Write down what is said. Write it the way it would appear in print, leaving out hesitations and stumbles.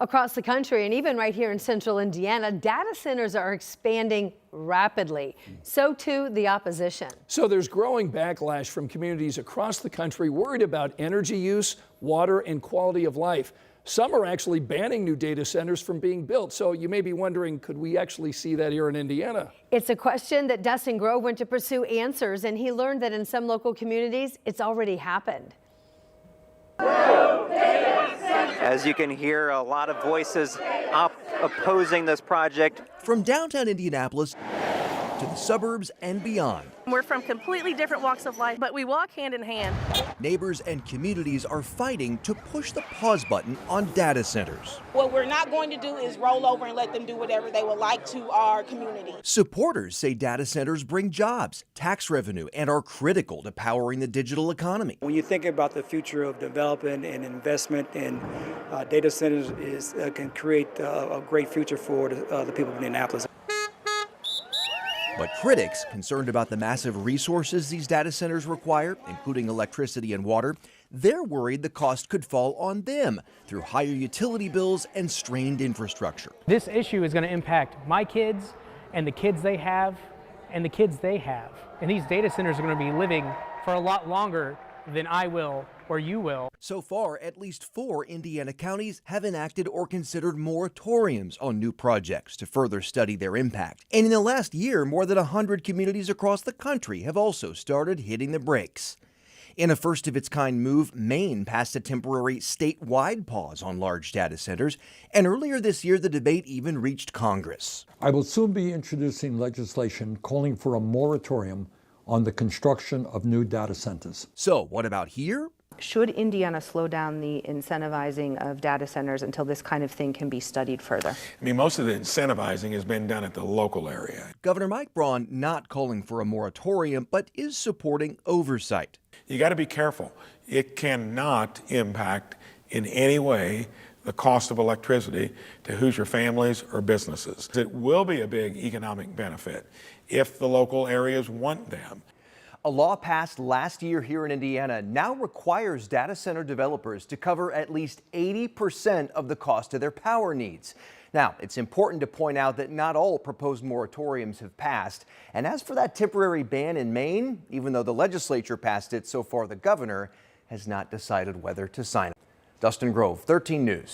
Across the country and even right here in central Indiana, data centers are expanding rapidly. So too the opposition. So there's growing backlash from communities across the country worried about energy use, water, and quality of life. Some are actually banning new data centers from being built. So you may be wondering, could we actually see that here in Indiana? It's a question that Dustin Grove went to pursue answers, and he learned that in some local communities, it's already happened. As you can hear, a lot of voices opposing this project. From downtown Indianapolis to the suburbs and beyond. We're from completely different walks of life, but we walk hand in hand. Neighbors and communities are fighting to push the pause button on data centers. What we're not going to do is roll over and let them do whatever they would like to our community. Supporters say data centers bring jobs, tax revenue, and are critical to powering the digital economy. When you think about the future of development and investment in data centers can create a great future for the people of Indianapolis. But critics, concerned about the massive resources these data centers require, including electricity and water, they're worried the cost could fall on them through higher utility bills and strained infrastructure. This issue is going to impact my kids and the kids they have and the kids they have. And these data centers are going to be living for a lot longer than I will or you will. So far, at least 4 Indiana counties have enacted or considered moratoriums on new projects to further study their impact. And in the last year, more than 100 communities across the country have also started hitting the brakes. In a first-of-its-kind move, Maine passed a temporary statewide pause on large data centers, and earlier this year the debate even reached Congress. I will soon be introducing legislation calling for a moratorium on the construction of new data centers. So what about here? Should Indiana slow down the incentivizing of data centers until this kind of thing can be studied further? I mean, most of the incentivizing has been done at the local area. Governor Mike Braun not calling for a moratorium, but is supporting oversight. You got to be careful. It cannot impact in any way the cost of electricity to Hoosier families or businesses. It will be a big economic benefit if the local areas want them. A law passed last year here in Indiana now requires data center developers to cover at least 80% of the cost of their power needs. Now, it's important to point out that not all proposed moratoriums have passed. And as for that temporary ban in Maine, even though the legislature passed it, so far the governor has not decided whether to sign it. Dustin Grove, 13 News.